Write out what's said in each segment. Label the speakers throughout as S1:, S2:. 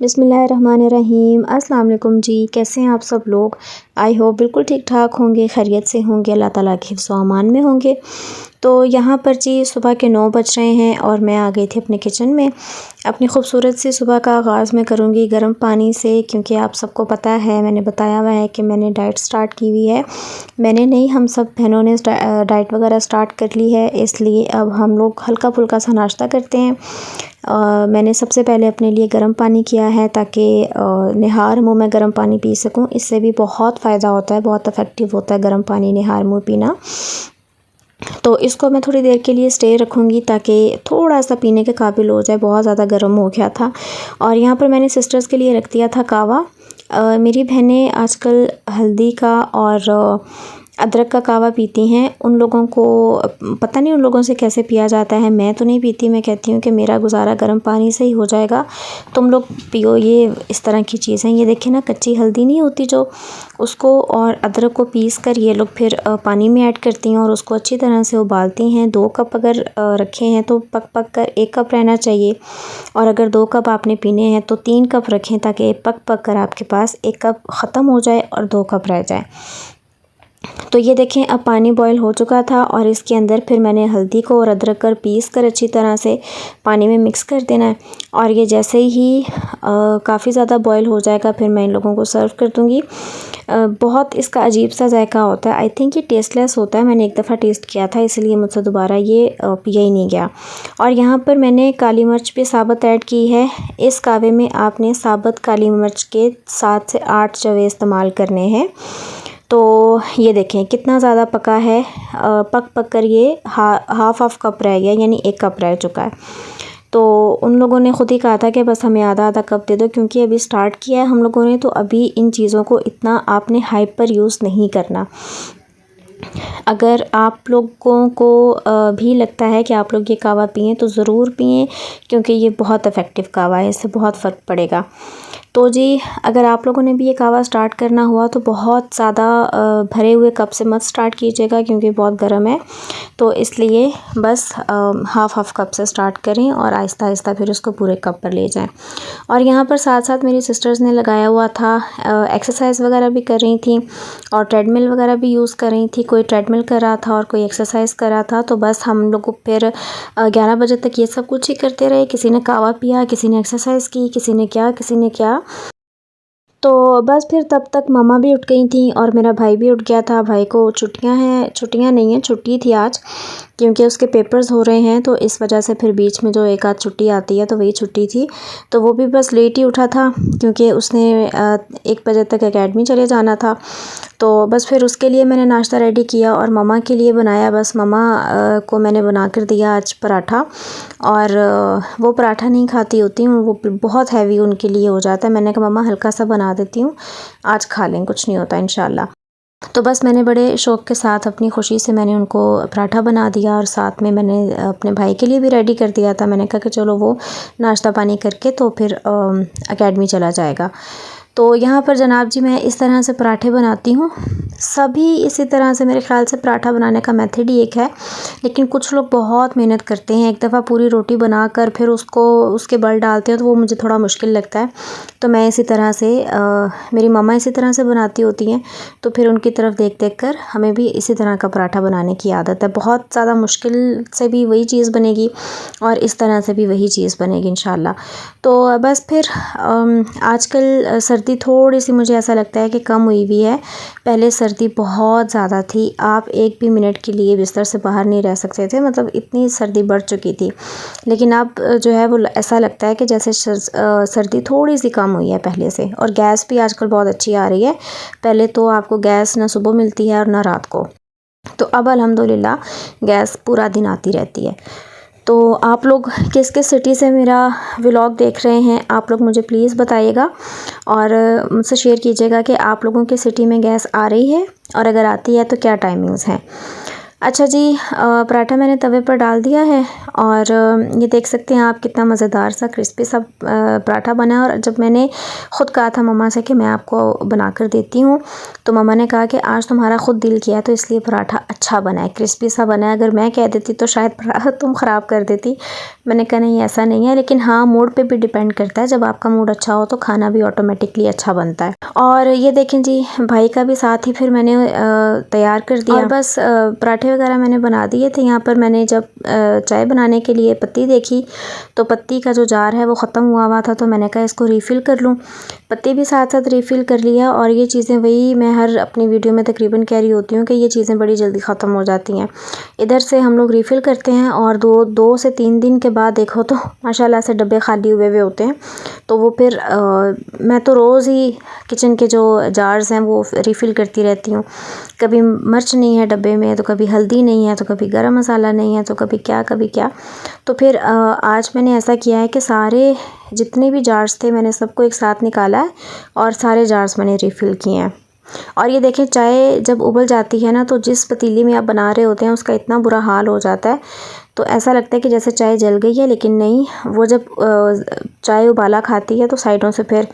S1: बिस्मिल्लाहिर्रहमानिर्रहीम। अस्सलाम वालेकुम जी, कैसे हैं आप सब लोग। आई होप बिल्कुल ठीक ठाक होंगे, खैरियत से होंगे, अल्लाह ताला के हिफ्ज़ व अमान में होंगे। तो यहाँ पर जी सुबह के 9 बज रहे हैं और मैं आ गई थी अपने किचन में। अपनी खूबसूरत सी सुबह का आगाज़ मैं करूँगी गर्म पानी से, क्योंकि आप सबको पता है, मैंने बताया हुआ है कि मैंने डाइट स्टार्ट की हुई है। मैंने नहीं, हम सब बहनों ने डाइट वगैरह स्टार्ट कर ली है, इसलिए अब हम लोग हल्का फुल्का सा नाश्ता करते हैं। मैंने सबसे पहले अपने लिए गर्म पानी किया है ताकि निहार मुँह में गर्म पानी पी सकूं। इससे भी बहुत फ़ायदा होता है, बहुत इफ़ेक्टिव होता है गर्म पानी निहार मुँह पीना। तो इसको मैं थोड़ी देर के लिए स्टे रखूँगी ताकि थोड़ा सा पीने के काबिल हो जाए, बहुत ज़्यादा गर्म हो गया था। और यहाँ पर मैंने सिस्टर्स के लिए रख दिया था कावा। मेरी बहनें आजकल हल्दी का और अदरक का कावा पीती हैं। उन लोगों को पता नहीं उन लोगों से कैसे पिया जाता है, मैं तो नहीं पीती। मैं कहती हूँ कि मेरा गुजारा गर्म पानी से ही हो जाएगा, तुम लोग पियो ये इस तरह की चीज़ें। ये देखिए ना, कच्ची हल्दी नहीं होती जो, उसको और अदरक को पीस कर ये लोग फिर पानी में ऐड करती हैं और उसको अच्छी तरह से उबालती हैं। 2 कप अगर रखे हैं तो पक पक कर 1 कप रहना चाहिए, और अगर 2 कप आपने पीने हैं तो 3 कप रखें ताकि पक पक कर आपके पास 1 कप ख़त्म हो जाए और 2 कप रह जाए। तो ये देखें, अब पानी बॉईल हो चुका था और इसके अंदर फिर मैंने हल्दी को और अदरक कर पीस कर अच्छी तरह से पानी में मिक्स कर देना है। और ये जैसे ही काफ़ी ज़्यादा बॉईल हो जाएगा फिर मैं इन लोगों को सर्व कर दूँगी। बहुत इसका अजीब सा जायका होता है, आई थिंक ये टेस्टलेस होता है। मैंने एक दफ़ा टेस्ट किया था, इसलिए मुझसे दोबारा ये पिया ही नहीं गया। और यहाँ पर मैंने काली मिर्च भी साबुत ऐड की है। इस कावे में आपने साबुत काली मिर्च के 7 से 8 चवे इस्तेमाल करने हैं। तो ये देखें कितना ज़्यादा पका है, पक पक कर ये हाफ कप रह गया, यानी 1 कप रह चुका है। तो उन लोगों ने ख़ुद ही कहा था कि बस हमें आधा कप दे दो, क्योंकि अभी स्टार्ट किया है हम लोगों ने, तो अभी इन चीज़ों को इतना आपने हाइपर यूज़ नहीं करना। अगर आप लोगों को भी लगता है कि आप लोग ये कावा पिएँ तो ज़रूर पिएँ, क्योंकि ये बहुत इफ़ेक्टिव कावा है, इससे बहुत फ़र्क पड़ेगा। तो जी, अगर आप लोगों ने भी ये कावा स्टार्ट करना हुआ तो बहुत ज़्यादा भरे हुए कप से मत स्टार्ट कीजिएगा, क्योंकि बहुत गर्म है। तो इसलिए बस हाफ कप से स्टार्ट करें और आहिस्ता आहिस्ता फिर उसको पूरे कप पर ले जाएं। और यहाँ पर साथ साथ मेरी सिस्टर्स ने लगाया हुआ था, एक्सरसाइज वगैरह भी कर रही थी और ट्रेडमिल वगैरह भी यूज़ कर रही थी। कोई ट्रेडमिल कर रहा था और कोई एक्सरसाइज कर रहा था। तो बस हम लोग को फिर 11 बजे तक ये सब कुछ ही करते रहे। किसी ने कावा पिया, किसी ने एक्सरसाइज की, किसी ने क्या। तो बस फिर तब तक मम्मा भी उठ गई थी और मेरा भाई भी उठ गया था। भाई को छुट्टियां नहीं हैं, छुट्टी थी आज, क्योंकि उसके पेपर्स हो रहे हैं। तो इस वजह से फिर बीच में जो एक आध छुट्टी आती है तो वही छुट्टी थी। तो वो भी बस लेट ही उठा था, क्योंकि उसने 1 बजे तक एकेडमी चले जाना था। तो बस फिर उसके लिए मैंने नाश्ता रेडी किया और मम्मा के लिए बनाया। बस मम्मा को मैंने बना कर दिया आज पराठा, और वो पराठा नहीं खाती होती हूँ, वो बहुत हैवी उनके लिए हो जाता है। मैंने कहा मम्मा हल्का सा बना देती हूँ, आज खा लें, कुछ नहीं होता इंशाल्लाह। तो बस मैंने बड़े शौक़ के साथ, अपनी खुशी से मैंने उनको पराठा बना दिया और साथ में मैंने अपने भाई के लिए भी रेडी कर दिया था। मैंने कहा कि चलो वो नाश्ता पानी करके तो फिर एकेडमी चला जाएगा। तो यहाँ पर जनाब जी मैं इस तरह से पराठे बनाती हूँ। सभी इसी तरह से, मेरे ख़्याल से पराठा बनाने का मेथड ही एक है, लेकिन कुछ लोग बहुत मेहनत करते हैं। एक दफ़ा पूरी रोटी बनाकर फिर उसको उसके बल डालते हैं, तो वो मुझे थोड़ा मुश्किल लगता है। तो मैं इसी तरह से मेरी मम्मा इसी तरह से बनाती होती हैं, तो फिर उनकी तरफ देख देख कर हमें भी इसी तरह का पराठा बनाने की आदत है। बहुत ज़्यादा मुश्किल से भी वही चीज़ बनेगी और इस तरह से भी वही चीज़ बनेगी इंशाल्लाह। तो बस फिर आजकल सर्दी थोड़ी सी मुझे ऐसा लगता है कि कम हुई हुई है। पहले सर्दी बहुत ज़्यादा थी, आप एक भी मिनट के लिए बिस्तर से बाहर नहीं रह सकते थे, मतलब इतनी सर्दी बढ़ चुकी थी। लेकिन अब जो है वो ऐसा लगता है कि जैसे सर्दी थोड़ी सी कम हुई है पहले से। और गैस भी आजकल बहुत अच्छी आ रही है, पहले तो आपको गैस ना सुबह मिलती है और ना रात को, तो अब अल्हम्दुलिल्लाह गैस पूरा दिन आती रहती है। तो आप लोग किस किस सिटी से मेरा व्लॉग देख रहे हैं, आप लोग मुझे प्लीज़ बताइएगा और मुझसे शेयर कीजिएगा कि आप लोगों के सिटी में गैस आ रही है, और अगर आती है तो क्या टाइमिंग्स हैं। अच्छा जी, पराठा मैंने तवे पर डाल दिया है और ये देख सकते हैं आप कितना मज़ेदार सा क्रिस्पी सा पराठा बना है। और जब मैंने ख़ुद कहा था मम्मा से कि मैं आपको बना कर देती हूँ, तो मम्मा ने कहा कि आज तुम्हारा ख़ुद दिल किया है तो इसलिए पराठा अच्छा बना है, क्रिस्पी सा बना है। अगर मैं कह देती तो शायद तुम ख़राब कर देती। मैंने कहा नहीं, ऐसा नहीं है, लेकिन हाँ, मूड पे भी डिपेंड करता है। जब आपका मूड अच्छा हो तो खाना भी ऑटोमेटिकली अच्छा बनता है। और ये देखें जी, भाई का भी साथ ही फिर मैंने तैयार कर दिया और बस पराठे वगैरह मैंने बना दिए थे। यहाँ पर मैंने जब चाय बनाने के लिए पत्ती देखी तो पत्ती का जो जार है वो ख़त्म हुआ था, तो मैंने कहा इसको रीफ़िल कर लूँ। पत्ती भी साथ साथ रीफ़िल कर लिया। और ये चीज़ें वही मैं हर अपनी वीडियो में तकरीबन कह रही होती हूँ कि ये चीज़ें बड़ी जल्दी ख़त्म हो जाती हैं। इधर से हम लोग रीफ़िल करते हैं और दो से 3 दिन के बाद देखो तो माशाल्लाह से डब्बे खाली हुए होते हैं। तो वो फिर मैं तो रोज़ ही किचन के जो जार्स हैं वो रीफ़िल करती रहती हूँ। कभी मिर्च नहीं है डब्बे में, तो कभी हल्दी नहीं है, तो कभी गरम मसाला नहीं है, तो कभी क्या। तो फिर आज मैंने ऐसा किया है कि सारे जितने भी जार्स थे मैंने सबको एक साथ निकाला है और सारे जार्स मैंने रीफ़िल किए हैं। और ये देखें, चाय जब उबल जाती है ना, तो जिस पतीली में आप बना रहे होते हैं उसका इतना बुरा हाल हो जाता है। तो ऐसा लगता है कि जैसे चाय जल गई है, लेकिन नहीं, वो जब चाय उबाला खाती है तो साइडों से फिर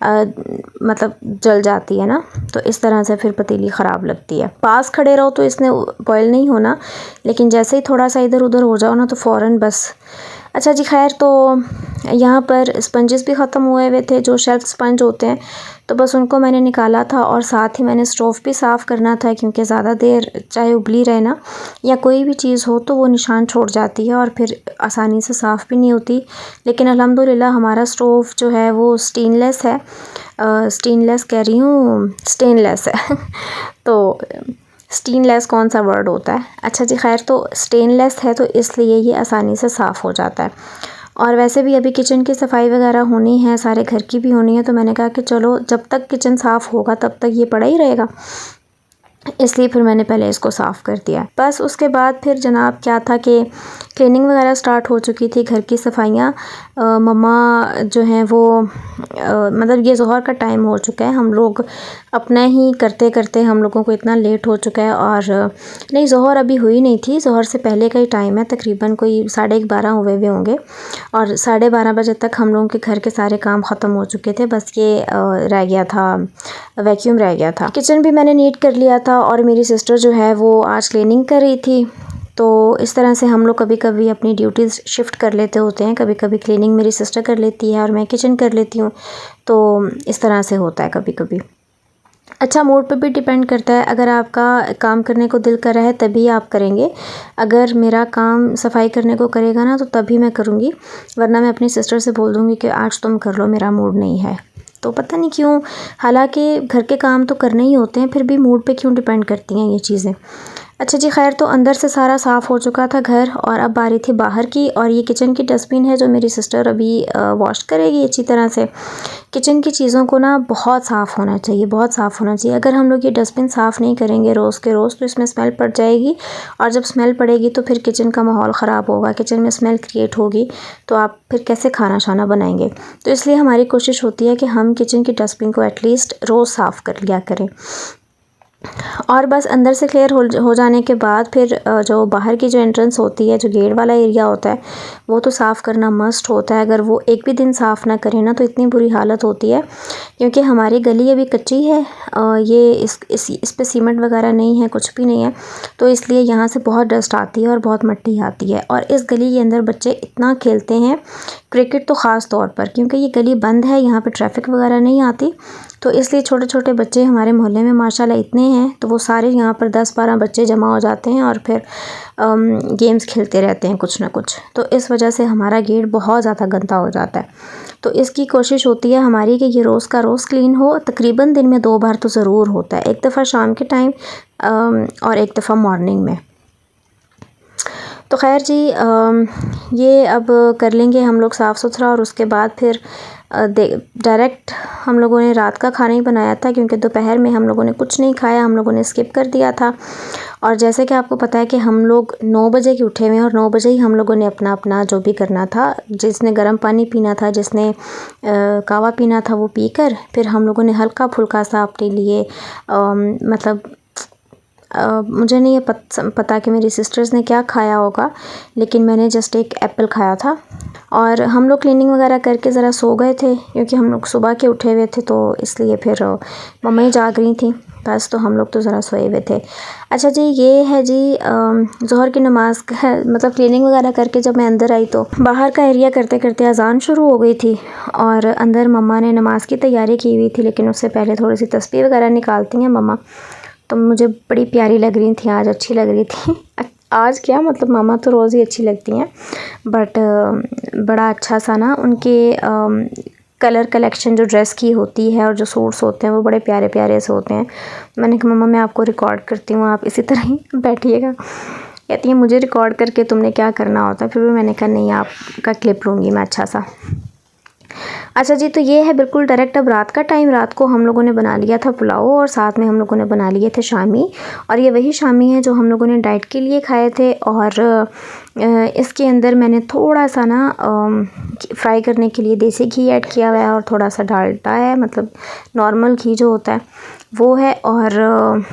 S1: मतलब जल जाती है ना, तो इस तरह से फिर पतीली ख़राब लगती है। पास खड़े रहो तो इसने बॉयल नहीं होना, लेकिन जैसे ही थोड़ा सा इधर उधर हो जाओ ना तो फ़ौरन बस। अच्छा जी, खैर, तो यहाँ पर स्पंजेस भी ख़त्म हुए थे, जो शेल्फ स्पंज होते हैं, तो बस उनको मैंने निकाला था। और साथ ही मैंने स्टोव भी साफ़ करना था, क्योंकि ज़्यादा देर चाहे उबली रहे ना या कोई भी चीज़ हो तो वो निशान छोड़ जाती है और फिर आसानी से साफ़ भी नहीं होती। लेकिन अल्हम्दुलिल्लाह हमारा स्टोव जो है वो स्टेनलेस है, स्टेनलेस कह रही हूँ, स्टेनलेस है तो स्टेनलेस कौन सा वर्ड होता है? अच्छा जी, खैर, तो स्टेनलेस है तो इसलिए ये आसानी से साफ़ हो जाता है। और वैसे भी अभी किचन की सफाई वगैरह होनी है, सारे घर की भी होनी है, तो मैंने कहा कि चलो जब तक किचन साफ़ होगा तब तक ये पड़ा ही रहेगा, इसलिए फिर मैंने पहले इसको साफ़ कर दिया। बस उसके बाद फिर जनाब क्या था कि क्लीनिंग वगैरह स्टार्ट हो चुकी थी, घर की सफाइयाँ। मम्मा जो हैं वो मतलब ये ज़ोहर का टाइम हो चुका है, हम लोग अपना ही करते करते हम लोगों को इतना लेट हो चुका है। और नहीं, ज़ोहर अभी हुई नहीं थी, ज़ोहर से पहले का ही टाइम है, तकरीबन कोई 11:30 हुए होंगे। और 12:30 बजे तक हम लोगों के घर के सारे काम ख़त्म हो चुके थे, बस ये रह गया था, वैक्यूम रह गया था। किचन भी मैंने नीट कर लिया था और मेरी सिस्टर जो है वो आज क्लीनिंग कर रही थी। तो इस तरह से हम लोग कभी कभी अपनी ड्यूटीज़ शिफ्ट कर लेते होते हैं, कभी कभी क्लीनिंग मेरी सिस्टर कर लेती है और मैं किचन कर लेती हूँ, तो इस तरह से होता है कभी कभी। अच्छा, मूड पे भी डिपेंड करता है, अगर आपका काम करने को दिल कर रहा है तभी आप करेंगे। अगर मेरा काम सफाई करने को करेगा ना तो तभी मैं करूँगी, वरना मैं अपनी सिस्टर से बोल दूँगी कि आज तुम कर लो, मेरा मूड नहीं है। तो पता नहीं क्यों, हालांकि घर के काम तो करने ही होते हैं, फिर भी मूड पे क्यों डिपेंड करती हैं ये चीज़ें। अच्छा जी, खैर, तो अंदर से सारा साफ़ हो चुका था घर और अब बारी थी बाहर की। और ये किचन की डस्टबिन है जो मेरी सिस्टर अभी वॉश करेगी अच्छी तरह से। किचन की चीज़ों को ना बहुत साफ़ होना चाहिए, बहुत साफ़ होना चाहिए। अगर हम लोग ये डस्टबिन साफ़ नहीं करेंगे रोज़ के रोज़ तो इसमें स्मेल पड़ जाएगी, और जब स्मेल पड़ेगी तो फिर किचन का माहौल ख़राब होगा, किचन में स्मेल क्रिएट होगी, तो आप फिर कैसे खाना शाना बनाएंगे। तो इसलिए हमारी कोशिश होती है कि हम किचन की डस्टबिन को एटलीस्ट रोज़ साफ़ कर लिया करें। और बस अंदर से क्लियर हो जाने के बाद फिर जो बाहर की जो एंट्रेंस होती है, जो गेट वाला एरिया होता है, वो तो साफ़ करना मस्ट होता है। अगर वो एक भी दिन साफ़ ना करें ना तो इतनी बुरी हालत होती है, क्योंकि हमारी गली अभी कच्ची है, ये इस पे सीमेंट वगैरह नहीं है, कुछ भी नहीं है, तो इसलिए यहाँ से बहुत डस्ट आती है और बहुत मिट्टी आती है। और इस गली के अंदर बच्चे इतना खेलते हैं, क्रिकेट तो ख़ास तौर पर, क्योंकि ये गली बंद है, यहाँ पर ट्रैफिक वगैरह नहीं आती, तो इसलिए छोटे छोटे बच्चे हमारे मोहल्ले में माशाल्लाह इतने हैं, तो वो सारे यहाँ पर 10-12 बच्चे जमा हो जाते हैं और फिर गेम्स खेलते रहते हैं कुछ ना कुछ। तो इस वजह से हमारा गेट बहुत ज़्यादा गंदा हो जाता है। तो इसकी कोशिश होती है हमारी कि ये रोज़ का रोज़ क्लीन हो। तकरीबन दिन में 2 बार तो ज़रूर होता है, एक दफ़ा शाम के टाइम और एक दफ़ा मॉर्निंग में। तो खैर जी, ये अब कर लेंगे हम लोग साफ़ सुथरा, और उसके बाद फिर डायरेक्ट हम लोगों ने रात का खाना ही बनाया था, क्योंकि दोपहर में हम लोगों ने कुछ नहीं खाया, हम लोगों ने स्किप कर दिया था। और जैसे कि आपको पता है कि हम लोग 9 बजे के उठे हुए हैं, और 9 बजे ही हम लोगों ने अपना अपना जो भी करना था, जिसने गर्म पानी पीना था, जिसने कावा पीना था, वो पीकर फिर हम लोगों ने हल्का फुल्का सा अपने लिए मतलब मुझे नहीं पता कि मेरी सिस्टर्स ने क्या खाया होगा, लेकिन मैंने जस्ट एक एप्पल खाया था। और हम लोग क्लीनिंग वगैरह करके ज़रा सो गए थे, क्योंकि हम लोग सुबह के उठे हुए थे, तो इसलिए फिर मम्मा ही जाग रही थी बस, तो हम लोग तो ज़रा सोए हुए थे। अच्छा जी, ये है जी ज़ोहर की नमाज़ का, मतलब क्लीनिंग वगैरह करके जब मैं अंदर आई तो बाहर का एरिया करते करते अज़ान शुरू हो गई थी, और अंदर मम्मा ने नमाज़ की तैयारी की हुई थी, लेकिन उससे पहले थोड़ी सी तस्बीह वगैरह निकालती हैं मम्मा, तो मुझे बड़ी प्यारी लग रही थी आज, अच्छी लग रही थी। आज क्या, मतलब मामा तो रोज़ ही अच्छी लगती हैं, बट बड़ा अच्छा सा ना उनके कलर कलेक्शन जो ड्रेस की होती है और जो सूट्स होते हैं वो बड़े प्यारे प्यारे से होते हैं। मैंने कहा मम्मा मैं आपको रिकॉर्ड करती हूँ, आप इसी तरह ही बैठिएगा। कहती है मुझे रिकॉर्ड करके तुमने क्या करना होता है, फिर भी मैंने कहा नहीं, आपका क्लिप लूँगी मैं अच्छा सा। अच्छा जी, तो ये है बिल्कुल डायरेक्ट अब रात का टाइम। रात को हम लोगों ने बना लिया था पुलाव, और साथ में हम लोगों ने बना लिए थे शामी, और ये वही शामी है जो हम लोगों ने डाइट के लिए खाए थे। और इसके अंदर मैंने थोड़ा सा ना फ्राई करने के लिए देसी घी ऐड किया हुआ है, और थोड़ा सा डालडा है, मतलब नॉर्मल घी जो होता है वो है। और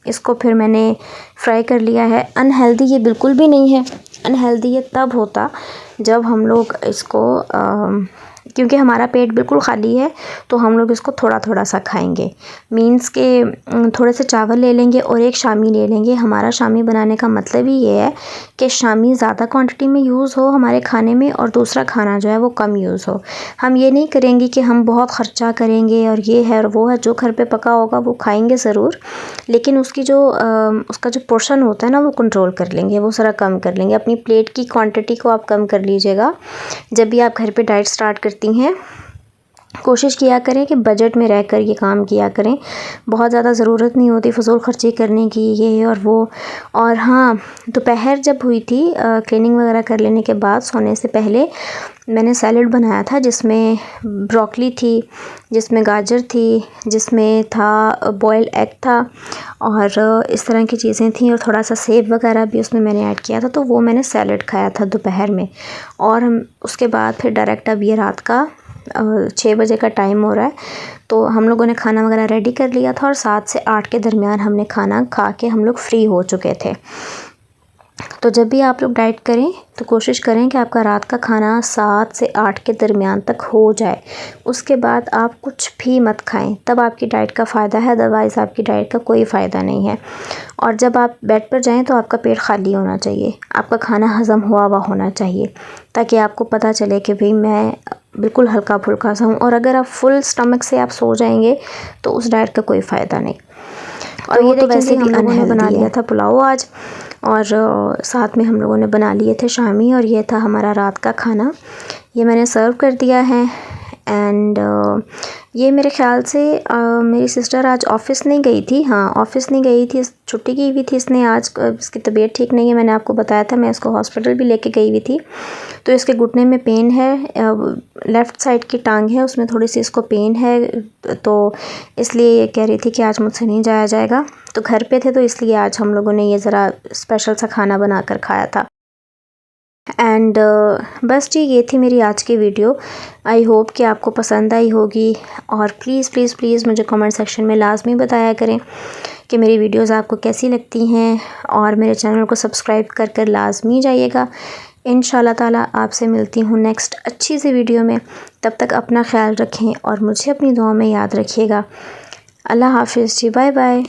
S1: इसको फिर मैंने फ्राई कर लिया है। अनहेल्दी ये बिल्कुल भी नहीं है। अनहेल्दी ये तब होता जब हम लोग इसको क्योंकि हमारा पेट बिल्कुल ख़ाली है, तो हम लोग इसको थोड़ा थोड़ा सा खाएंगे। मीन्स के थोड़े से चावल ले लेंगे और एक शामी ले लेंगे। हमारा शामी बनाने का मतलब ही ये है कि शामी ज़्यादा क्वांटिटी में यूज़ हो हमारे खाने में, और दूसरा खाना जो है वो कम यूज़ हो। हम ये नहीं करेंगे कि हम बहुत ख़र्चा करेंगे और ये है और वो है। जो घर पे पका होगा वो खाएंगे ज़रूर, लेकिन उसका जो पोर्शन होता है ना वो कंट्रोल कर लेंगे, वो ज़रा कम कर लेंगे। अपनी प्लेट की क्वांटिटी को आप कम कर लीजिएगा। जब भी आप घर पे डाइट स्टार्ट करती हैं, कोशिश किया करें कि बजट में रहकर ये काम किया करें। बहुत ज़्यादा ज़रूरत नहीं होती फ़िज़ूल खर्ची करने की, ये और वो। और हाँ, दोपहर जब हुई थी क्लीनिंग वगैरह कर लेने के बाद सोने से पहले मैंने सैलड बनाया था, जिसमें ब्रोकली थी, जिसमें गाजर थी, जिसमें था बॉइल्ड एग था, और इस तरह की चीज़ें थी, और थोड़ा सा सेब वगैरह भी उसमें मैंने ऐड किया था। तो वो मैंने सैलड खाया था दोपहर में। और हम उसके बाद फिर डायरेक्ट अब ये रात का 6 बजे का टाइम हो रहा है, तो हम लोगों ने खाना वगैरह रेडी कर लिया था, और 7 से 8 के दरमियान हमने खाना खा के हम लोग फ्री हो चुके थे। तो जब भी आप लोग डाइट करें तो कोशिश करें कि आपका रात का खाना 7 से 8 के दरमियान तक हो जाए। उसके बाद आप कुछ भी मत खाएं, तब आपकी डाइट का फ़ायदा है, अदरवाइज़ आपकी डाइट का कोई फ़ायदा नहीं है। और जब आप बेड पर जाएं तो आपका पेट खाली होना चाहिए, आपका खाना हज़म हुआ हुआ होना चाहिए, ताकि आपको पता चले कि भाई मैं बिल्कुल हल्का फुल्का सा हूँ। और अगर आप फुल स्टमक से आप सो जाएंगे तो उस डाइट का कोई फ़ायदा नहीं। और तो ये तो वैसे भी हम लोगों ने बना लिया था पुलाव आज, और साथ में हम लोगों ने बना लिए थे शामी, और ये था हमारा रात का खाना। ये मैंने सर्व कर दिया है। एंड ये मेरे ख़्याल से मेरी सिस्टर आज ऑफ़िस नहीं गई थी। हाँ, ऑफ़िस नहीं गई थी, छुट्टी की हुई थी इसने आज। इसकी तबीयत ठीक नहीं है, मैंने आपको बताया था, मैं इसको हॉस्पिटल भी लेके गई हुई थी। तो इसके घुटने में पेन है, लेफ़्ट साइड की टांग है उसमें थोड़ी सी इसको पेन है, तो इसलिए ये कह रही थी कि आज मुझसे नहीं जाया जाएगा। तो घर पे थे तो इसलिए आज हम लोगों ने ये ज़रा स्पेशल सा खाना बना कर खाया था। एंड बस जी, ये थी मेरी आज की वीडियो। आई होप कि आपको पसंद आई होगी, और प्लीज़ प्लीज़ प्लीज़ मुझे कमेंट सेक्शन में लाजमी बताया करें कि मेरी वीडियोस आपको कैसी लगती हैं, और मेरे चैनल को सब्सक्राइब कर कर लाजमी जाइएगा। इंशाल्लाह ताला आपसे मिलती हूँ नेक्स्ट अच्छी सी वीडियो में। तब तक अपना ख्याल रखें और मुझे अपनी दुआ में याद रखिएगा। अल्लाह हाफिज़ जी, बाय बाय।